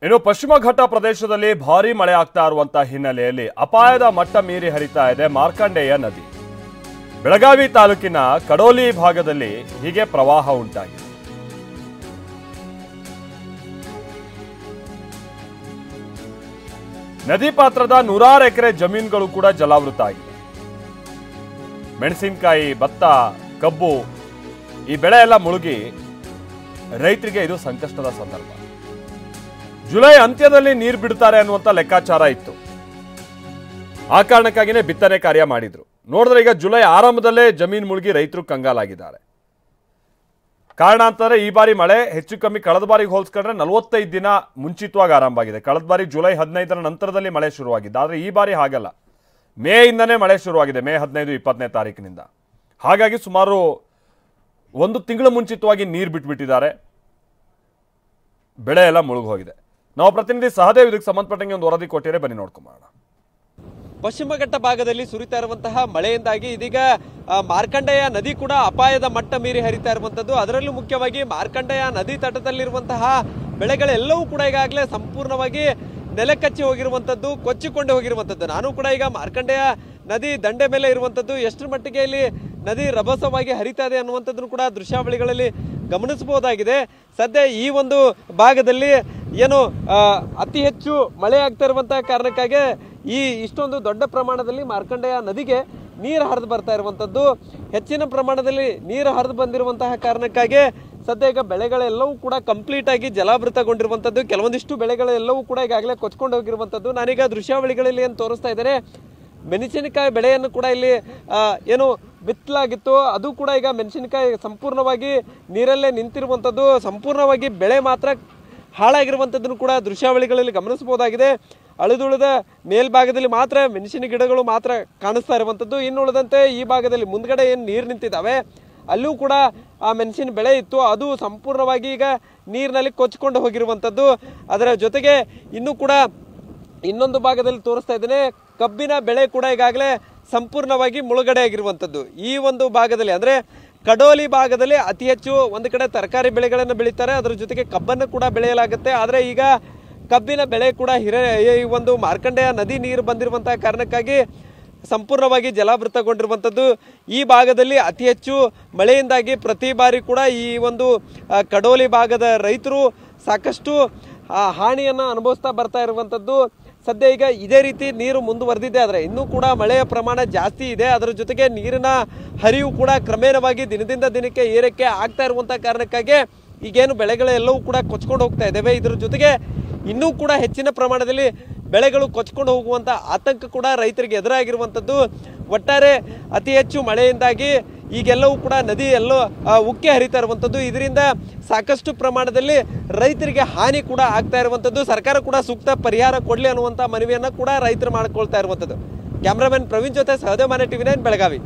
ಇನ್ನು ಪಶ್ಚಿಮ ಘಟ್ಟ ಪ್ರದೇಶದಲ್ಲಿ ಭಾರೀ ಮಳೆ ಆಗ್ತಾ ಇರುವಂತ ಹಿನ್ನೆಲೆಯಲ್ಲಿ ಅಪಾಯದ ಮಟ್ಟ ಮೀರಿ ಹರಿತಾ ಇದೆ ಮಾರ್ಕಂಡೇಯ ನದಿ. ಬೆಳಗಾವಿ ತಾಲೂಕಿನ ಕಡೋಲಿ ಭಾಗದಲ್ಲಿ ಹೀಗೆ ಪ್ರವಾಹ ಉಂಟಾಗಿದೆ. ನದಿ ಪಾತ್ರದ 100 ಎಕರೆ ಜಮೀನುಗಳು ಕೂಡ ಜಲಾವೃತ ಆಗಿದೆ. ಮೆಣಸಿನಕಾಯಿ, ಭತ್ತ, ಕಬ್ಬು ಈ ಬೆಳೆ ಎಲ್ಲ ಮುಳುಗಿ ರೈತರಿಗೆ ಇದು ಸಂಕಷ್ಟದ ಸಂದರ್ಭ. ಜುಲೈ ಅಂತ್ಯದಲ್ಲಿ ನೀರು ಬಿಡುತ್ತಾರೆ ಅನ್ನುವಂತ ಲೆಕ್ಕಾಚಾರ ಇತ್ತು. ಆ ಕಾರಣಕ್ಕಾಗಿನೇ ಬಿತ್ತನೆ ಕಾರ್ಯ ಮಾಡಿದ್ರು. ನೋಡಿದ್ರೆ ಈಗ ಜುಲೈ ಆರಂಭದಲ್ಲೇ ಜಮೀನು ಮುಳುಗಿ ರೈತರು ಕಂಗಾಲಾಗಿದ್ದಾರೆ. ಕಾರಣ ಅಂತಂದ್ರೆ ಈ ಬಾರಿ ಮಳೆ ಹೆಚ್ಚು ಕಮ್ಮಿ ಕಳೆದ ಬಾರಿಗೆ ಹೋಲಿಸ್ಕೊಂಡ್ರೆ 45 ದಿನ ಮುಂಚಿತವಾಗಿ ಆರಂಭ ಆಗಿದೆ. ಕಳೆದ ಬಾರಿ ಜುಲೈ 15ರ ನಂತರದಲ್ಲಿ ಮಳೆ ಶುರುವಾಗಿದ್ದು, ಆದರೆ ಈ ಬಾರಿ ಹಾಗಲ್ಲ. ಮೇ ಇಂದನೇ ಮಳೆ ಶುರುವಾಗಿದೆ, ಮೇ 15, 20ನೇ ತಾರೀಕಿನಿಂದ. ಹಾಗಾಗಿ ಸುಮಾರು 1 ತಿಂಗಳು ಮುಂಚಿತವಾಗಿ ನೀರು ಬಿಟ್ಬಿಟ್ಟಿದ್ದಾರೆ. ಬೆಳೆ ಎಲ್ಲ ಮುಳುಗಿ ಹೋಗಿದೆ. ನಾವು ಪ್ರತಿನಿಧಿ ಸಹದೇವ್ ಇದಕ್ಕೆ ಸಂಬಂಧಪಟ್ಟಂಗೆ ಒಂದು ವರದಿ ಕೊಟ್ಟಿದ್ದಾರೆ, ಬನ್ನಿ ನೋಡ್ಕೊಂಬೋಣ. ಪಶ್ಚಿಮ ಘಟ್ಟ ಭಾಗದಲ್ಲಿ ಸುರಿತಾ ಇರುವಂತಹ ಮಳೆಯಿಂದಾಗಿ ಇದೀಗ ಮಾರ್ಕಂಡೇಯ ನದಿ ಕೂಡ ಅಪಾಯದ ಮಟ್ಟ ಮೀರಿ ಹರಿತಾ ಇರುವಂತದ್ದು. ಅದರಲ್ಲೂ ಮುಖ್ಯವಾಗಿ ಮಾರ್ಕಂಡೇಯ ನದಿ ತಟದಲ್ಲಿರುವಂತಹ ಬೆಳೆಗಳೆಲ್ಲವೂ ಕೂಡ ಈಗಾಗಲೇ ಸಂಪೂರ್ಣವಾಗಿ ನೆಲಕಚ್ಚಿ ಹೋಗಿರುವಂತದ್ದು, ಕೊಚ್ಚಿಕೊಂಡು ಹೋಗಿರುವಂತದ್ದು. ನಾನು ಕೂಡ ಈಗ ಮಾರ್ಕಂಡೇಯ ನದಿ ದಂಡೆ ಮೇಲೆ ಇರುವಂತದ್ದು, ಎಷ್ಟರ ಮಟ್ಟಿಗೆ ಇಲ್ಲಿ ನದಿ ರಭಸವಾಗಿ ಹರಿತಾ ಇದೆ ಅನ್ನುವಂಥದ್ದನ್ನು ಕೂಡ ದೃಶ್ಯಾವಳಿಗಳಲ್ಲಿ ಗಮನಿಸಬಹುದಾಗಿದೆ. ಸದ್ಯ ಈ ಒಂದು ಭಾಗದಲ್ಲಿ ಏನು ಅತಿ ಹೆಚ್ಚು ಮಳೆ ಆಗ್ತಾ ಇರುವಂತಹ ಕಾರಣಕ್ಕಾಗಿ ಇಷ್ಟೊಂದು ದೊಡ್ಡ ಪ್ರಮಾಣದಲ್ಲಿ ಮಾರ್ಕಂಡೇಯ ನದಿಗೆ ನೀರು ಹರಿದು ಬರ್ತಾ ಇರುವಂತದ್ದು. ಹೆಚ್ಚಿನ ಪ್ರಮಾಣದಲ್ಲಿ ನೀರು ಹರಿದು ಬಂದಿರುವಂತಹ ಕಾರಣಕ್ಕಾಗಿ ಸದ್ಯ ಈಗ ಬೆಳೆಗಳೆಲ್ಲವೂ ಕೂಡ ಕಂಪ್ಲೀಟ್ ಆಗಿ ಜಲಾವೃತಗೊಂಡಿರುವಂತದ್ದು. ಕೆಲವೊಂದಿಷ್ಟು ಬೆಳೆಗಳೆಲ್ಲವೂ ಕೂಡ ಈಗಾಗಲೇ ಕೊಚ್ಕೊಂಡು ಹೋಗಿರುವಂತದ್ದು. ನಾನೀಗ ದೃಶ್ಯಾವಳಿಗಳಲ್ಲಿ ಏನು ತೋರಿಸ್ತಾ ಇದ್ದೇನೆ, ಮೆಣಸಿನಕಾಯಿ ಬೆಳೆಯನ್ನು ಕೂಡ ಇಲ್ಲಿ ಏನು ಬಿತ್ತಲಾಗಿತ್ತು, ಅದು ಕೂಡ ಈಗ ಮೆಣಸಿನಕಾಯಿ ಸಂಪೂರ್ಣವಾಗಿ ನೀರಲ್ಲೇ ನಿಂತಿರುವಂಥದ್ದು. ಸಂಪೂರ್ಣವಾಗಿ ಬೆಳೆ ಮಾತ್ರ ಹಾಳಾಗಿರುವಂಥದ್ದನ್ನು ಕೂಡ ದೃಶ್ಯಾವಳಿಗಳಲ್ಲಿ ಗಮನಿಸಬಹುದಾಗಿದೆ. ಅಳಿದುಳಿದ ಮೇಲ್ಭಾಗದಲ್ಲಿ ಮಾತ್ರ ಮೆಣಸಿನ ಗಿಡಗಳು ಮಾತ್ರ ಕಾಣಿಸ್ತಾ ಇರುವಂಥದ್ದು. ಇನ್ನುಳಿದಂತೆ ಈ ಭಾಗದಲ್ಲಿ ಮುಂದ್ಗಡೆ ಏನು ನೀರು ನಿಂತಿದ್ದಾವೆ ಅಲ್ಲೂ ಕೂಡ ಆ ಮೆಣಸಿನ ಬೆಳೆ ಇತ್ತು, ಅದು ಸಂಪೂರ್ಣವಾಗಿ ಈಗ ನೀರಿನಲ್ಲಿ ಕೊಚ್ಕೊಂಡು ಹೋಗಿರುವಂಥದ್ದು. ಅದರ ಜೊತೆಗೆ ಇನ್ನೂ ಕೂಡ ಇನ್ನೊಂದು ಭಾಗದಲ್ಲಿ ತೋರಿಸ್ತಾ ಇದ್ದೇನೆ, ಕಬ್ಬಿನ ಬೆಳೆ ಕೂಡ ಈಗಾಗಲೇ ಸಂಪೂರ್ಣವಾಗಿ ಮುಳುಗಡೆ ಆಗಿರುವಂಥದ್ದು. ಈ ಒಂದು ಭಾಗದಲ್ಲಿ ಅಂದರೆ ಕಡೋಲಿ ಭಾಗದಲ್ಲಿ ಅತಿ ಹೆಚ್ಚು ಒಂದು ಕಡೆ ತರಕಾರಿ ಬೆಳೆಗಳನ್ನು ಬೆಳೀತಾರೆ, ಅದರ ಜೊತೆಗೆ ಕಬ್ಬನ್ನು ಕೂಡ ಬೆಳೆಯಲಾಗುತ್ತೆ. ಆದರೆ ಈಗ ಕಬ್ಬಿನ ಬೆಳೆ ಕೂಡ ಈ ಒಂದು ಮಾರ್ಕಂಡೇಯ ನದಿ ನೀರು ಬಂದಿರುವಂತಹ ಕಾರಣಕ್ಕಾಗಿ ಸಂಪೂರ್ಣವಾಗಿ ಜಲಾವೃತಗೊಂಡಿರುವಂಥದ್ದು. ಈ ಭಾಗದಲ್ಲಿ ಅತಿ ಹೆಚ್ಚು ಮಳೆಯಿಂದಾಗಿ ಪ್ರತಿ ಬಾರಿ ಕೂಡ ಈ ಒಂದು ಕಡೋಲಿ ಭಾಗದ ರೈತರು ಸಾಕಷ್ಟು ಹಾನಿಯನ್ನು ಅನುಭವಿಸ್ತಾ ಬರ್ತಾ ಇರುವಂಥದ್ದು. ಸದ್ಯ ಈಗ ಇದೇ ರೀತಿ ನೀರು ಮುಂದುವರೆದಿದೆ, ಆದರೆ ಇನ್ನೂ ಕೂಡ ಮಳೆಯ ಪ್ರಮಾಣ ಜಾಸ್ತಿ ಇದೆ. ಅದರ ಜೊತೆಗೆ ನೀರಿನ ಹರಿವು ಕೂಡ ಕ್ರಮೇಣವಾಗಿ ದಿನದಿಂದ ದಿನಕ್ಕೆ ಏರಿಕೆ ಆಗ್ತಾ ಇರುವಂಥ ಕಾರಣಕ್ಕಾಗಿ ಈಗೇನು ಬೆಳೆಗಳೆಲ್ಲವೂ ಕೂಡ ಕೊಚ್ಕೊಂಡು ಹೋಗ್ತಾ ಇದ್ದಾವೆ. ಇದರ ಜೊತೆಗೆ ಇನ್ನೂ ಕೂಡ ಹೆಚ್ಚಿನ ಪ್ರಮಾಣದಲ್ಲಿ ಬೆಳೆಗಳು ಕೊಚ್ಕೊಂಡು ಹೋಗುವಂಥ ಆತಂಕ ಕೂಡ ರೈತರಿಗೆ ಎದುರಾಗಿರುವಂಥದ್ದು. ಒಟ್ಟಾರೆ ಅತಿ ಹೆಚ್ಚು ಮಳೆಯಿಂದಾಗಿ ಈಗೆಲ್ಲವೂ ಕೂಡ ನದಿ ಎಲ್ಲೋ ಉಕ್ಕಿ ಹರಿತಾ ಇರುವಂಥದ್ದು. ಇದರಿಂದ ಸಾಕಷ್ಟು ಪ್ರಮಾಣದಲ್ಲಿ ರೈತರಿಗೆ ಹಾನಿ ಕೂಡ ಆಗ್ತಾ ಇರುವಂಥದ್ದು. ಸರ್ಕಾರ ಕೂಡ ಸೂಕ್ತ ಪರಿಹಾರ ಕೊಡಲಿ ಅನ್ನುವಂಥ ಮನವಿಯನ್ನು ಕೂಡ ರೈತರು ಮಾಡಿಕೊಳ್ತಾ ಇರುವಂಥದ್ದು. ಕ್ಯಾಮ್ರಾಮನ್ ಪ್ರವೀಣ್ ಜೊತೆ ಸಹದೇವ್, ಮಾನ್ಯ TV9 ಬೆಳಗಾವಿ.